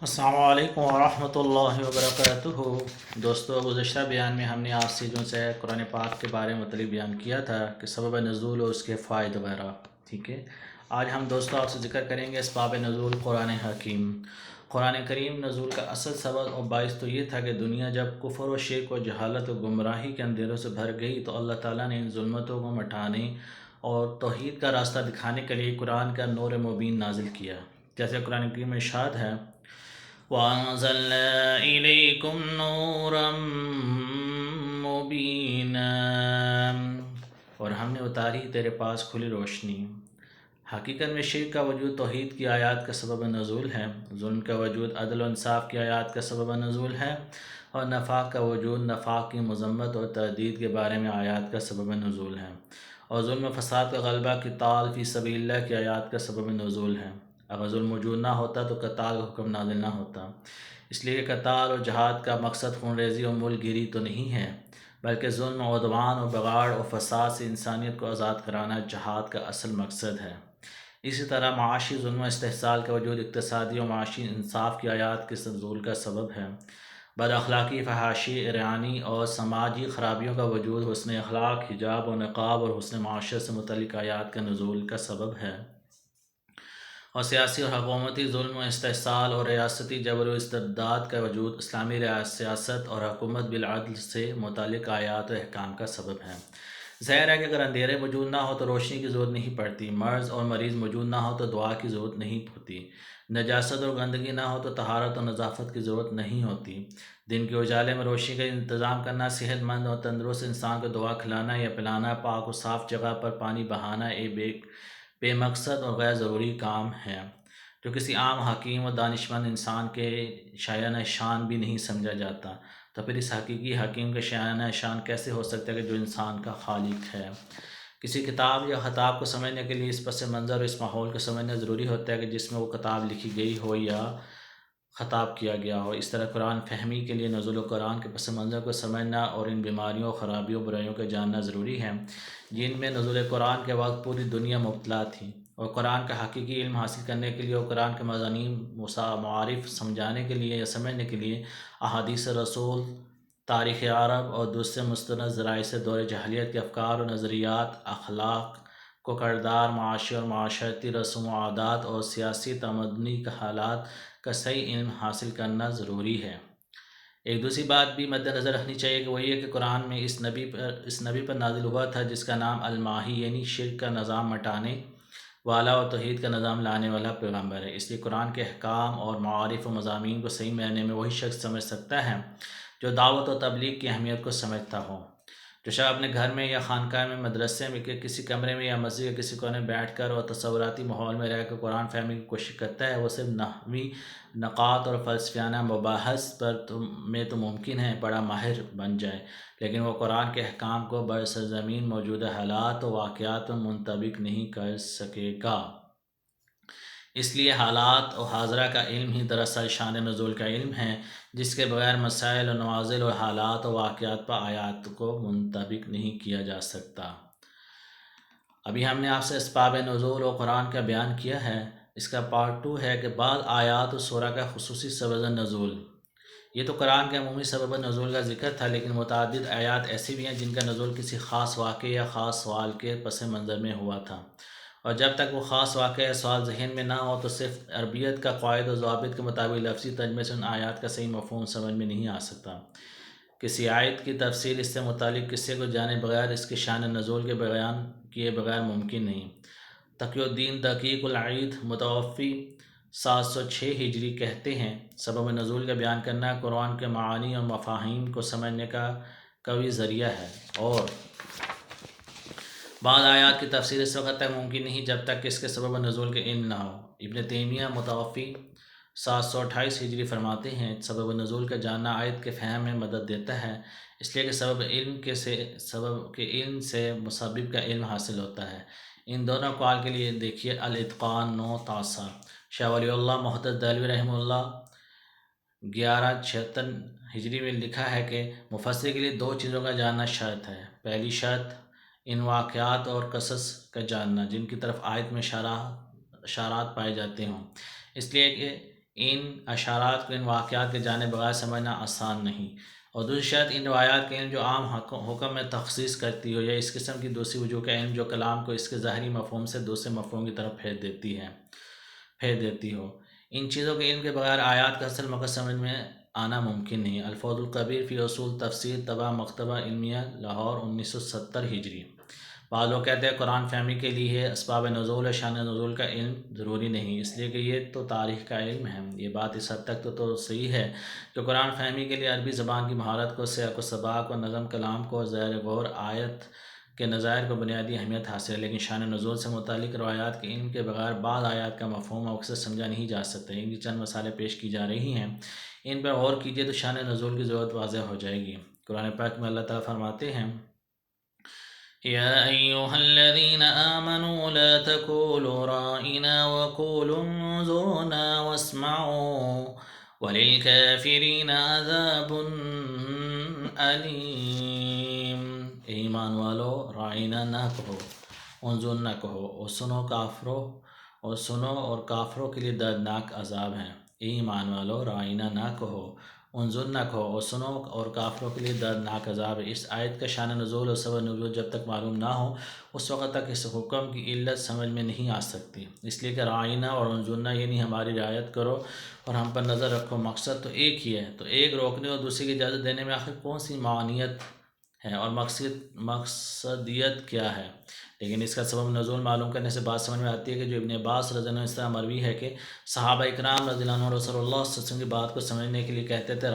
السلام علیکم ورحمۃ اللہ وبرکاتہ۔ دوستو، گزشتہ بیان میں ہم نے آپ چیزوں سے قرآن پاک کے بارے میں متعلق بیان کیا تھا کہ سبب نزول اور اس کے فائدے وغیرہ، ٹھیک ہے۔ آج ہم دوستو آپ سے ذکر کریں گے اسباب نزول قرآن حکیم۔ قرآن کریم نزول کا اصل سبب اور باعث تو یہ تھا کہ دنیا جب کفر و شرک و جہالت و گمراہی کے اندھیروں سے بھر گئی تو اللہ تعالیٰ نے ان ظلمتوں کو مٹانے اور توحید کا راستہ دکھانے کے لیے قرآن کا نور مبین نازل کیا، جیسے قرآن کریم میں ارشاد ہے وَأَنزَلْنَا إِلَيْكُمْ نُورًا مُبِينًا، اور ہم نے اتاری تیرے پاس کھلی روشنی۔ حقیقت میں شرک کا وجود توحید کی آیات کا سبب نزول ہے، ظلم کا وجود عدل و انصاف کی آیات کا سبب نزول ہے، اور نفاق کا وجود نفاق کی مذمت اور تردید کے بارے میں آیات کا سبب نزول ہے، اور ظلم و فساد کا غلبہ قتال فی سبیل اللہ کی آیات کا سبب نزول ہے۔ اگر ظلم موجود نہ ہوتا تو قتال کا حکم نازل نہ ہوتا، اس لیے کہ قتال اور جہاد کا مقصد خون ریزی اور ملک گیری تو نہیں ہے، بلکہ ظلم و عدوان اور بغاڑ اور فساد سے انسانیت کو آزاد کرانا جہاد کا اصل مقصد ہے۔ اسی طرح معاشی ظلم و استحصال کا وجود اقتصادی اور معاشی انصاف کی آیات کے نزول کا سبب ہے۔ بد اخلاقی، فحاشی، عریانی اور سماجی خرابیوں کا وجود حسن اخلاق، حجاب و نقاب اور حسن معاشرت سے متعلق آیات کا نزول کا سبب ہے، اور سیاسی اور حکومتی ظلم و استحصال اور ریاستی جبر و استبداد کا وجود اسلامی سیاست اور حکومت بالعدل سے متعلق آیات و احکام کا سبب ہے۔ ظاہر ہے کہ اگر اندھیرے موجود نہ ہو تو روشنی کی ضرورت نہیں پڑتی، مرض اور مریض موجود نہ ہو تو دعا کی ضرورت نہیں ہوتی، نجاست اور گندگی نہ ہو تو طہارت اور نظافت کی ضرورت نہیں ہوتی، دن کے اجالے میں روشنی کا انتظام کرنا، صحت مند اور تندرست انسان کو دعا کھلانا یا پلانا، پاک و صاف جگہ پر پانی بہانا ایک بے مقصد اور غیر ضروری کام ہے جو کسی عام حکیم و دانشمند انسان کے شایان شان بھی نہیں سمجھا جاتا، تو پھر اس حقیقی حکیم کے شایان شان کیسے ہو سکتا ہے کہ جو انسان کا خالق ہے؟ کسی کتاب یا خطاب کو سمجھنے کے لیے اس پس منظر اور اس ماحول کو سمجھنا ضروری ہوتا ہے کہ جس میں وہ کتاب لکھی گئی ہو یا خطاب کیا گیا ہو۔ اس طرح قرآن فہمی کے لیے نزول قرآن کے پس منظر کو سمجھنا اور ان بیماریوں، خرابیوں، برائیوں کو جاننا ضروری ہے جن میں نزول قرآن کے وقت پوری دنیا مبتلا تھی، اور قرآن کا حقیقی علم حاصل کرنے کے لیے اور قرآن کے مضامین معارف سمجھانے کے لیے یا سمجھنے کے لیے احادیث رسول، تاریخ عرب اور دوسرے مستند ذرائع سے دور جاہلیت کے افکار و نظریات، اخلاق کو کردار، معاشی اور معاشرتی رسم و عادات اور سیاسی تمدنی حالات کا صحیح علم حاصل کرنا ضروری ہے۔ ایک دوسری بات بھی مد نظر رکھنی چاہیے کہ وہ یہ کہ قرآن میں اس نبی پر نازل ہوا تھا جس کا نام الماحی یعنی شرک کا نظام مٹانے والا اور توحید کا نظام لانے والا پیغمبر ہے۔ اس لیے قرآن کے احکام اور معارف و مضامین کو صحیح معنی میں وہی شخص سمجھ سکتا ہے جو دعوت و تبلیغ کی اہمیت کو سمجھتا ہو۔ جو شخص اپنے گھر میں یا خانقاہ میں، مدرسے میں، کسی کمرے میں یا مسجد کے کسی کونے میں بیٹھ کر اور تصوراتی ماحول میں رہ کر قرآن فہمی کی کوشش کرتا ہے، وہ صرف نحوی نقاط اور فلسفیانہ مباحث میں تو ممکن ہے بڑا ماہر بن جائے، لیکن وہ قرآن کے احکام کو برسرزمین موجودہ حالات و واقعات میں منطبق نہیں کر سکے گا۔ اس لیے حالات و حاضرہ کا علم ہی دراصل شان نزول کا علم ہے، جس کے بغیر مسائل و نوازل اور حالات و واقعات پر آیات کو منطبق نہیں کیا جا سکتا۔ ابھی ہم نے آپ سے اسباب نزول و قرآن کا بیان کیا ہے، اس کا پارٹ 2 ہے کہ بعض آیات و سورہ کا خصوصی سبب نزول۔ یہ تو قرآن کے عمومی سبب نزول کا ذکر تھا، لیکن متعدد آیات ایسی بھی ہیں جن کا نزول کسی خاص واقعے یا خاص سوال کے پس منظر میں ہوا تھا، اور جب تک وہ خاص واقعہ یا سوال ذہن میں نہ ہو تو صرف عربیت کا قواعد و ضوابط کے مطابق لفظی ترجمے سے ان آیات کا صحیح مفہوم سمجھ میں نہیں آ سکتا۔ کسی آیت کی تفصیل اس سے متعلق قصے کو جانے بغیر اس کے شان نزول کے بیان کیے بغیر ممکن نہیں۔ تقی الدین دقیق العید متوفی 706 ہجری کہتے ہیں، سبب نزول کا بیان کرنا قرآن کے معانی اور مفاہیم کو سمجھنے کا قوی ذریعہ ہے، اور بعض آیات کی تفسیر اس وقت تک ممکن نہیں جب تک کہ اس کے سبب نزول کے علم نہ ہو۔ ابن تیمیہ متوفی 728 ہجری فرماتے ہیں، سبب نزول کا جاننا آیت کے فہم میں مدد دیتا ہے، اس لیے کہ سبب کے علم سے مسبب کا علم حاصل ہوتا ہے۔ ان دونوں اقوال کے لیے دیکھیے الاتقان 9 شاہ ولی اللہ محدث دہلوی رحمہ اللہ 1176 ہجری میں لکھا ہے کہ مفسر کے لیے 2 چیزوں کا جاننا شرط ہے۔ پہلی شرط ان واقعات اور قصص کا جاننا جن کی طرف آیت میں اشارات پائے جاتے ہوں، اس لیے کہ ان اشارات کو ان واقعات کے جانے بغیر سمجھنا آسان نہیں، اور دوسری شرط ان روایات کا علم جو عام حکم میں تخصیص کرتی ہو، یا اس قسم کی دوسری وجوہ کا علم جو کلام کو اس کے ظاہری مفہوم سے دوسرے مفہوم کی طرف پھیر دیتی ہو۔ ان چیزوں کے علم کے بغیر آیات کا اصل مقصد سمجھ میں آنا ممکن نہیں۔ الفوز القبیر فی اصول تفسیر، طبع مکتبہ علمیہ، لاہور، 1970 ہجری۔ بعض لوگ کہتے ہیں قرآن فہمی کے لیے اسباب نزول اور شان نزول کا علم ضروری نہیں، اس لیے کہ یہ تو تاریخ کا علم ہے۔ یہ بات اس حد تک تو صحیح ہے کہ قرآن فہمی کے لیے عربی زبان کی مہارت کو، سیاق و سباق و نظم کلام کو، زیر غور آیت کے نظائر کو بنیادی اہمیت حاصل ہے، لیکن شان نزول سے متعلق روایات کے علم کے بغیر بعض آیات کا مفہوم و مقصد سمجھا نہیں جا سکتا۔ ان کی چند مثالیں پیش کی جا رہی ہیں، ان پر غور کیجئے تو شان نزول کی ضرورت واضح ہو جائے گی۔ قرآن پاک میں اللہ تعالیٰ فرماتے ہیں: يا أيها الذين آمنوا لا تقولوا رائنا وقولوا انظرنا واسمعوا وللكافرين عذاب أليم۔ ایمان والو، رائنا نہ کہو، انظر نہ کہو، اور سنو اور کافروں کے لیے دردناک عذاب ہے۔ ایمان والو، رائنا نہ کہو، انظر نہ کہو، اور سنو اور کافروں کے لیے دردناک عذاب ہے۔ اس آیت کا شان نزول اور سبب نزول جب تک معلوم نہ ہو، اس وقت تک اس حکم کی علت سمجھ میں نہیں آ سکتی، اس لیے کہ رعاینا اور انظرنا یعنی ہماری رعایت کرو اور ہم پر نظر رکھو، مقصد تو ایک ہی ہے، تو ایک روکنے اور دوسرے کی اجازت دینے میں آخر کون سی معنیت ہے اور مقصدیت کیا ہے؟ لیکن اس کا سبب نزول معلوم کرنے سے بات سمجھ میں آتی ہے کہ جو ابن عباس رضی اللہ عنہ اس طرح مروی ہے کہ صحابہ اکرام رضی اللہ عنہ رسول اللہ صلی اللہ علیہ وسلم کی بات کو سمجھنے کے لیے کہتے تھے: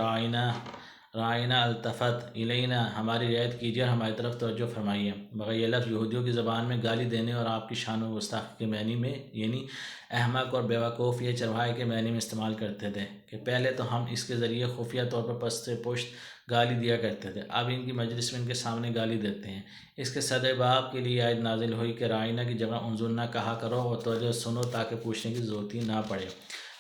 رائنا التفت الینا، ہماری رعایت کیجیے اور ہماری طرف توجہ فرمائیے، مگر یہ لفظ یہودیوں کی زبان میں گالی دینے اور آپ کی شان و گستاخی کے معنی میں، یعنی احمق اور بیوقوف یا چرواہے کے معنی میں استعمال کرتے تھے کہ پہلے تو ہم اس کے ذریعے خفیہ طور پر پست پشت گالی دیا کرتے تھے، اب ان کی مجلس میں ان کے سامنے گالی دیتے ہیں۔ اس کے صدر باب کے لیے آیت نازل ہوئی کہ رائنا کی جگہ انظرنا کہا کرو اور توجہ سنو تاکہ پوچھنے کی ضرورت ہی نہ پڑے۔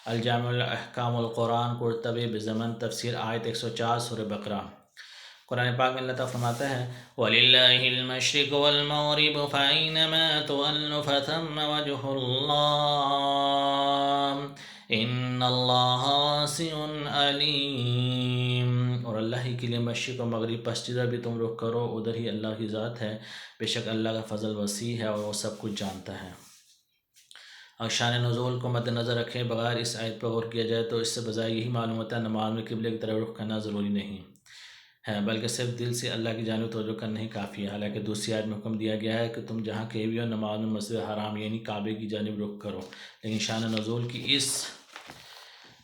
الجامع الاحکام القرآن قرطبی بضمن تفسیر آیت 104 سورہ بقرہ۔ قرآن پاک میں اللہ تعالیٰ فرماتا ہے: وَلِلَّهِ الْمَشْرِقُ وَالْمَغْرِبُ فَأَيْنَمَا تُوَلُّوا فَثَمَّ وَجْهُ اللَّهِ إِنَّ اللَّهَ وَاسِعٌ عَلِيمٌ۔ اور اللہ ہی کے لیے مشرق و مغرب، پس جدھر بھی تم رخ کرو ادھر ہی اللہ کی ذات ہے، بے شک اللہ کا فضل وسیع ہے اور وہ سب کچھ جانتا ہے۔ اور شان نزول کو مد نظر رکھے بغیر اس آیت پر غور کیا جائے تو اس سے بظاہر یہی معلوم ہوتا ہے نماز میں قبلے کی طرف رخ کرنا ضروری نہیں ہے، بلکہ صرف دل سے اللہ کی جانب توجہ کرنا ہی کافی ہے۔ حالانکہ دوسری آیت میں حکم دیا گیا ہے کہ تم جہاں کہیں بھی ہو نماز میں مسجد حرام یعنی کعبے کی جانب رخ کرو، لیکن شان نزول کی اس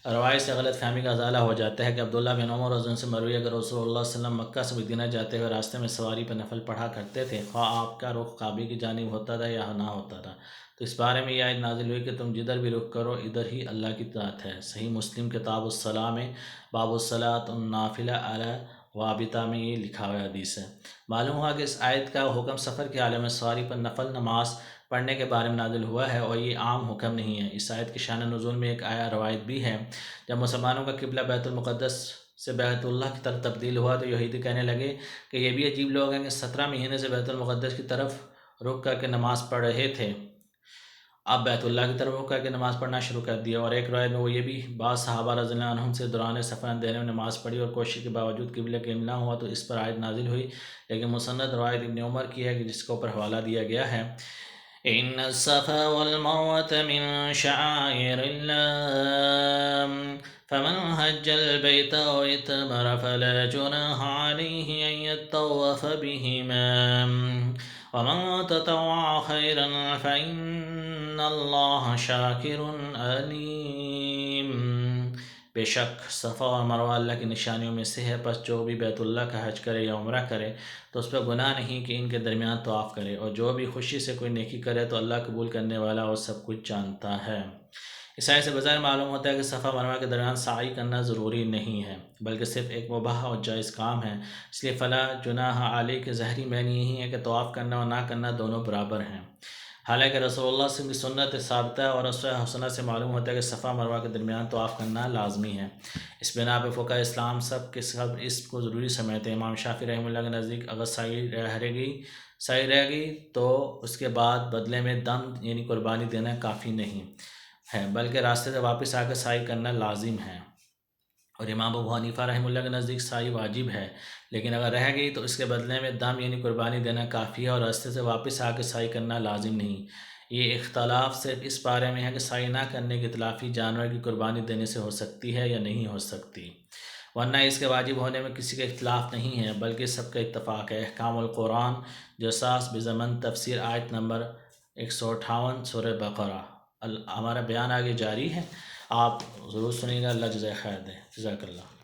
روایت سے غلط فہمی کا ازالہ ہو جاتا ہے کہ عبداللہ بن عمر رضی اللہ عنہ سے مروی اگر رسول اللہ صلی اللہ علیہ وسلم مکہ سے مدینہ جاتے ہوئے راستے میں سواری پر نفل پڑھا کرتے تھے، خواہ آپ کا رخ کعبے کی جانب ہوتا تھا یا نہ ہوتا تھا، تو اس بارے میں یہ آیت نازل ہوئی کہ تم جدھر بھی رخ کرو ادھر ہی اللہ کی ذات ہے۔ صحیح مسلم کتاب الصلاۃ میں باب الصلاۃ النافلہ علی وابطہ میں یہ لکھا ہوا حدیث ہے۔ معلوم ہوا کہ اس آیت کا حکم سفر کے عالم سواری پر نفل نماز پڑھنے کے بارے میں نازل ہوا ہے اور یہ عام حکم نہیں ہے۔ اس آیت کی شان نزول میں ایک روایت بھی ہے، جب مسلمانوں کا قبلہ بیت المقدس سے بیت اللہ کی طرف تبدیل ہوا تو یہودی کہنے لگے کہ یہ بھی عجیب لوگ ہیں کہ 17 مہینے سے بیت المقدس کی طرف رخ کر کے نماز پڑھ رہے تھے، اب بیت اللہ کی طرف رخ کر کے نماز پڑھنا شروع کر دیا۔ اور ایک روایت میں وہ یہ بھی بعض صحابہ رضی اللہ عنہم سے دوران سفر اندھیرے میں نماز پڑھی اور کوشش کے باوجود قبلے کا علم نہ ہوا تو اس پر آیت نازل ہوئی، لیکن مسند روایت ابن عمر کی ہے کہ جس کے اوپر حوالہ دیا گیا ہے: إن الصفا والمروة من شعائر الله فمن حج البيت أو اعتمر فلا جناح عليه أن يطوف بهما ومن تطوع خيرا فإن الله شاكر عليم۔ بے شک صفا اور مروہ اللہ کی نشانیوں میں سے ہے، پس جو بھی بیت اللہ کا حج کرے یا عمرہ کرے تو اس پر گناہ نہیں کہ ان کے درمیان طواف کرے، اور جو بھی خوشی سے کوئی نیکی کرے تو اللہ قبول کرنے والا اور سب کچھ جانتا ہے۔ اس آیت سے بظاہر معلوم ہوتا ہے کہ صفا مروہ کے درمیان سعی کرنا ضروری نہیں ہے، بلکہ صرف ایک مباح اور جائز کام ہے، اس لیے فلا جناح علیہ کے ظاہری معنی یہی ہے کہ طواف کرنا اور نہ کرنا دونوں برابر ہیں۔ حالانکہ رسول اللہ صلی اللہ علیہ وسلم کی سنت ثابتہ اور اسوہ حسنہ سے معلوم ہوتا ہے کہ صفا مروہ کے درمیان طواف کرنا لازمی ہے۔ اس بنا پہ فقہاء اسلام سب کے سب اس کو ضروری سمجھتے ہیں۔ امام شافعی رحمہ اللہ کے نزدیک اگر سعی رہ گئی تو اس کے بعد بدلے میں دم یعنی قربانی دینا کافی نہیں۔ ہے بلکہ راستے سے واپس آ کر سعی کرنا لازم ہے۔ اور امام ابو حنیفہ رحمہ اللہ کے نزدیک سعی واجب ہے، لیکن اگر رہ گئی تو اس کے بدلے میں دم یعنی قربانی دینا کافی ہے، اور راستے سے واپس آ کے سعی کرنا لازم نہیں۔ یہ اختلاف صرف اس بارے میں ہے کہ سعی نہ کرنے کی اطلافی جانور کی قربانی دینے سے ہو سکتی ہے یا نہیں ہو سکتی، ورنہ اس کے واجب ہونے میں کسی کا اختلاف نہیں ہے بلکہ سب کا اتفاق ہے۔ احکام القرآن جساس بزمن تفسیر آیت نمبر 158 سورہ بقرہ۔ ہمارا بیان آگے جاری ہے، آپ ضرور سنیں گا۔ اللہ جزائے خیر دے، جزاک اللہ۔